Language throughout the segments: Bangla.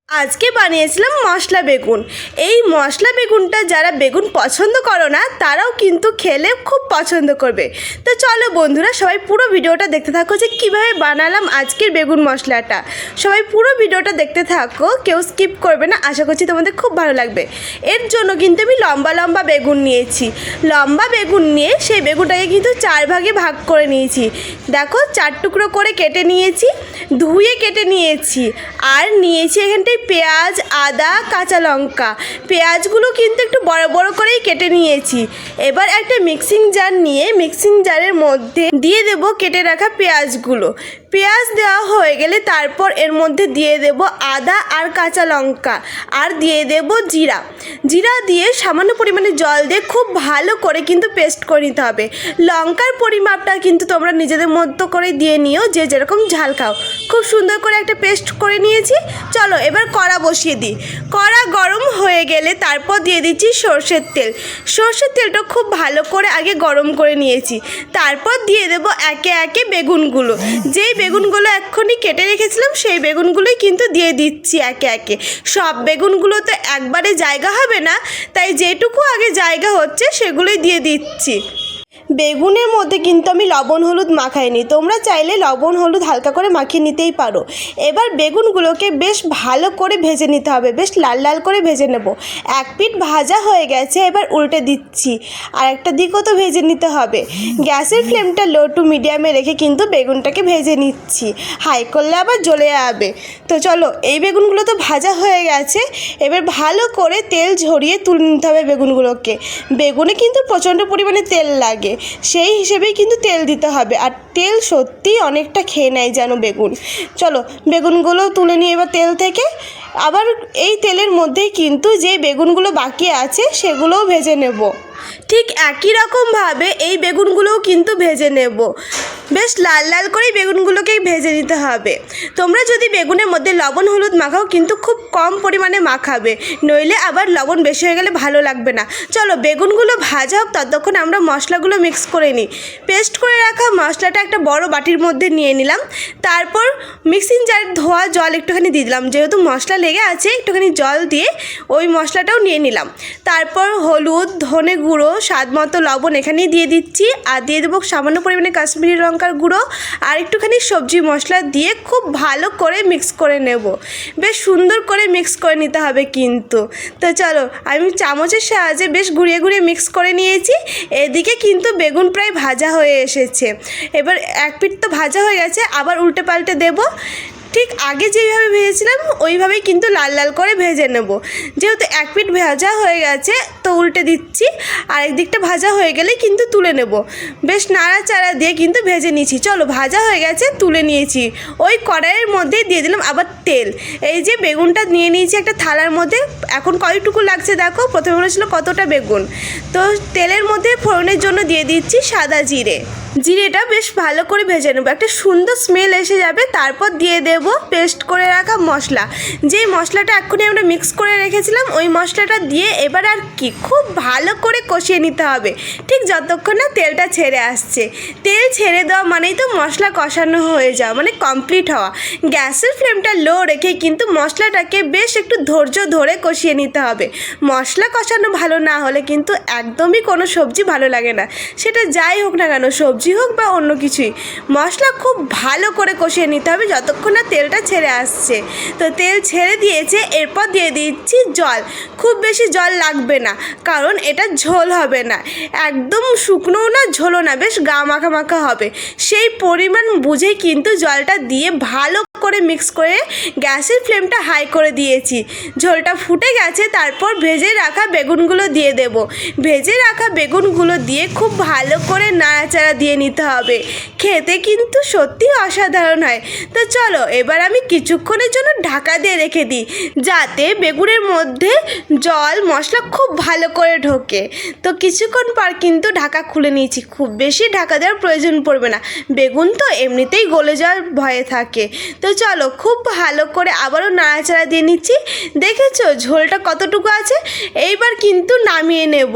আজকে বানিয়েছিলাম মশলা বেগুন। এই মশলা বেগুনটা যারা বেগুন পছন্দ করো না তারাও কিন্তু খেলে খুব পছন্দ করবে। তো চলো বন্ধুরা, সবাই পুরো ভিডিওটা দেখতে থাকো যে কীভাবে বানালাম আজকের বেগুন মশলাটা। সবাই পুরো ভিডিওটা দেখতে থাকো, কেউ স্কিপ করবে না। আশা করছি তোমাদের খুব ভালো লাগবে। এর জন্য কিন্তু আমি লম্বা লম্বা বেগুন নিয়েছি। লম্বা বেগুন নিয়ে সেই বেগুনটাকে কিন্তু 4 ভাগে ভাগ করে নিয়েছি। দেখো 4 টুকরো করে কেটে নিয়েছি, ধুয়ে কেটে নিয়েছি। আর নিয়েছি এখানটায় পেঁয়াজ, আদা, কাঁচা লঙ্কা। পেঁয়াজগুলো কিন্তু একটু বড় বড় করেই কেটে নিয়েছি। এবার একটা মিক্সিং জার নিয়ে মিক্সিং জারের মধ্যে দিয়ে দেব কেটে রাখা পেঁয়াজগুলো। পেঁয়াজ দেওয়া হয়ে গেলে তারপর এর মধ্যে দিয়ে দেব আদা আর কাঁচা লঙ্কা, আর দিয়ে দেব জিরা। জিরা দিয়ে সামান্য পরিমাণে জল দিয়ে খুব ভালো করে কিন্তু পেস্ট করে নিতে হবে। লঙ্কার পরিমাপটা কিন্তু তোমরা নিজেদের মতো করে দিয়ে নিও, যে যেরকম ঝাল খাও। খুব সুন্দর করে একটা পেস্ট করে নিয়েছি। চলো এবার কড়া বসিয়ে দিই। কড়া গরম হয়ে গেলে তারপর দিয়ে দিচ্ছি সর্ষের তেল। সর্ষের তেলটা খুব ভালো করে আগে গরম করে নিয়েছি। তারপর দিয়ে দেব একে একে বেগুনগুলো। যেই বেগুনগুলো এক্ষুনি কেটে রেখেছিলাম সেই বেগুনগুলোই কিন্তু দিয়ে দিচ্ছি একে একে। সব বেগুনগুলো তো একবারে জায়গা হবে না, তাই যেটুকু আগে জায়গা হচ্ছে সেগুলোই দিয়ে দিচ্ছি। বেগুনের মধ্যে কিন্তু আমি লবণ হলুদ মাখাইনি, তোমরা চাইলে লবণ হলুদ হালকা করে মাখিয়ে নিতেই পারো। এবার বেগুনগুলোকে বেশ ভালো করে ভেজে নিতে হবে, বেশ লাল লাল করে ভেজে নেব। এক পিঠ ভাজা হয়ে গেছে, এবার উল্টে দিচ্ছি। আর একটা দিকও তো ভেজে নিতে হবে। গ্যাসের ফ্লেমটা লো টু মিডিয়ামে রেখে কিন্তু বেগুনটাকে ভেজে নিচ্ছি, হাই করলে আবার জ্বলে যাবে। তো চলো, এই বেগুনগুলো তো ভাজা হয়ে গেছে। এবার ভালো করে তেল ঝরিয়ে তুলে নিতে হবে বেগুনগুলোকে। বেগুনে কিন্তু প্রচণ্ড পরিমাণে তেল লাগে, সেই হিসেবেই কিন্তু তেল দিতে হবে। আর তেল সত্যিই অনেকটা খেয়ে নেয় যেন বেগুন। চলো বেগুনগুলো তুলে নিয়ে এবার তেল থেকে আবার এই তেলের মধ্যেই কিন্তু যে বেগুনগুলো বাকি আছে সেগুলোও ভেজে নেব। ঠিক একই রকমভাবে এই বেগুনগুলোও কিন্তু ভেজে নেব। বেশ লাল লাল করেই বেগুনগুলোকে ভেজে নিতে হবে। তোমরা যদি বেগুনের মধ্যে লবণ হলুদ মাখাও কিন্তু খুব কম পরিমাণে মাখাবে, নইলে আবার লবণ বেশি হয়ে গেলে ভালো লাগবে না। চলো বেগুনগুলো ভাজা হোক, ততক্ষণ আমরা মশলাগুলো মিক্স করে নিই। পেস্ট করে রাখা মশলাটা একটা বড় বাটির মধ্যে নিয়ে নিলাম। তারপর মিক্সিং জারে ধোয়া জল একটুখানি দিয়ে দিলাম, যেহেতু মশলা লেগে আছে একটুখানি জল দিয়ে ওই মশলাটাও নিয়ে নিলাম। তারপর হলুদ, ধনে গুঁড়ো, স্বাদ মতো লবণ এখানেই দিয়ে দিচ্ছি। আর দিয়ে দেবো সামান্য পরিমাণে কাশ্মীরি লঙ্কার গুঁড়ো আর একটুখানি সবজি মশলা দিয়ে খুব ভালো করে মিক্স করে নেব। বেশ সুন্দর করে মিক্স করে নিতে হবে কিন্তু। তো চলো আমি চামচের সাহায্যে বেশ ঘুরিয়ে ঘুরিয়ে মিক্স করে নিয়েছি। এদিকে কিন্তু বেগুন প্রায় ভাজা হয়ে এসেছে। এবার এক পিঠ তো ভাজা হয়ে গেছে, আবার উল্টে পাল্টে দেবো। ঠিক আগে যেইভাবে ভেজেছিলাম ওইভাবেই কিন্তু লাল লাল করে ভেজে নেব। যেহেতু এক পিঠ ভাজা হয়ে গেছে তো উল্টে দিচ্ছি। আর একদিকটা ভাজা হয়ে গেলে কিন্তু তুলে নেব। বেশ নাড়াচাড়া দিয়ে কিন্তু ভেজে নিয়েছি। চলো ভাজা হয়ে গেছে, তুলে নিয়েছি। ওই কড়াইয়ের মধ্যেই দিয়ে দিলাম আবার তেল। এই যে বেগুনটা নিয়ে নিয়েছি একটা থালার মধ্যে। এখন কয়টুকু লাগছে দেখো, প্রথমে বলেছিল কতটা বেগুন। তো তেলের মধ্যে ফোড়নের জন্য দিয়ে দিচ্ছি সাদা জিরে। জিরেটা বেশ ভালো করে ভেজে নেবো, একটা সুন্দর স্মেল এসে যাবে। তারপর দিয়ে দেব পেস্ট করে রাখা মশলা। যেই মশলাটা এক্ষুনি আমরা মিক্স করে রেখেছিলাম ওই মশলাটা দিয়ে এবার আর কি খুব ভালো করে কষিয়ে নিতে হবে, ঠিক যতক্ষণ না তেলটা ছেড়ে আসছে। তেল ছেড়ে দেওয়া মানেই তো মশলা কষানো হয়ে যাওয়া, মানে কমপ্লিট হওয়া। গ্যাসের ফ্লেমটা লো রেখে কিন্তু মশলাটাকে বেশ একটু ধৈর্য ধরে কষিয়ে নিতে হবে। মশলা কষানো ভালো না হলে কিন্তু একদমই কোনো সবজি ভালো লাগে না, সেটা যাই হোক না কেন, সবজি হোক বা অন্য কিছুই। মশলা খুব ভালো করে কষিয়ে নিতে হবে যতক্ষণ না তেলটা ছেড়ে আসছে। তো তেল ছেড়ে দিয়েছে, এরপর দিয়ে দিচ্ছি জল। খুব বেশি জল লাগবে না, কারণ এটা ঝোল হবে না, একদম শুকনোও না ঝোলও না, বেশ গা মাখা মাখা হবে। সেই পরিমাণ বুঝেই কিন্তু জলটা দিয়ে ভালো করে মিক্স করে গ্যাসের ফ্লেমটা হাই করে দিয়েছি। ঝোলটা ফুটে গেছে, তারপর ভেজে রাখা বেগুনগুলো দিয়ে দেব। ভেজে রাখা বেগুনগুলো দিয়ে খুব ভালো করে নাড়াচাড়া দিয়ে নিতে হবে। খেতে কিন্তু সত্যি অসাধারণ হয়। তো চলো এবার আমি কিছুক্ষণের জন্য ঢাকা দিয়ে রেখে দিই, যাতে বেগুনের মধ্যে জল মশলা খুব ভালো করে ঢোকে। তো কিছুক্ষণ পর কিন্তু ঢাকা খুলে নিয়েছি। খুব বেশি ঢাকা দেওয়ার প্রয়োজন পড়বে না, বেগুন তো এমনিতেই গলে যাওয়ার ভয়ে থাকে। তো চলো খুব ভালো করে আবারও নাড়াচাড়া দিয়ে নিচ্ছি। দেখেছো ঝোলটা কতটুকু আছে। এইবার কিন্তু নামিয়ে নেব,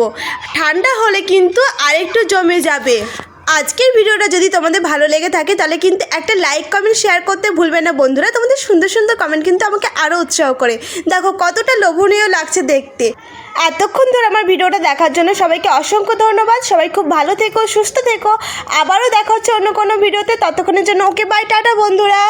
ঠান্ডা হলে কিন্তু আরেকটু জমে যাবে। আজকের ভিডিওটা যদি তোমাদের ভালো লেগে থাকে তাহলে কিন্তু একটা লাইক কমেন্ট শেয়ার করতে ভুলবে না বন্ধুরা। তোমাদের সুন্দর সুন্দর কমেন্ট কিন্তু আমাকে আরও উৎসাহ করে। দেখো কতটা লোভনীয় লাগছে দেখতে। এতক্ষণ ধরে আমার ভিডিওটা দেখার জন্য সবাইকে অসংখ্য ধন্যবাদ। সবাই খুব ভালো থেকো, সুস্থ থেকো। আবারও দেখা হচ্ছে অন্য কোনো ভিডিওতে। ততক্ষণের জন্য ওকে বাই, টাটা বন্ধুরা।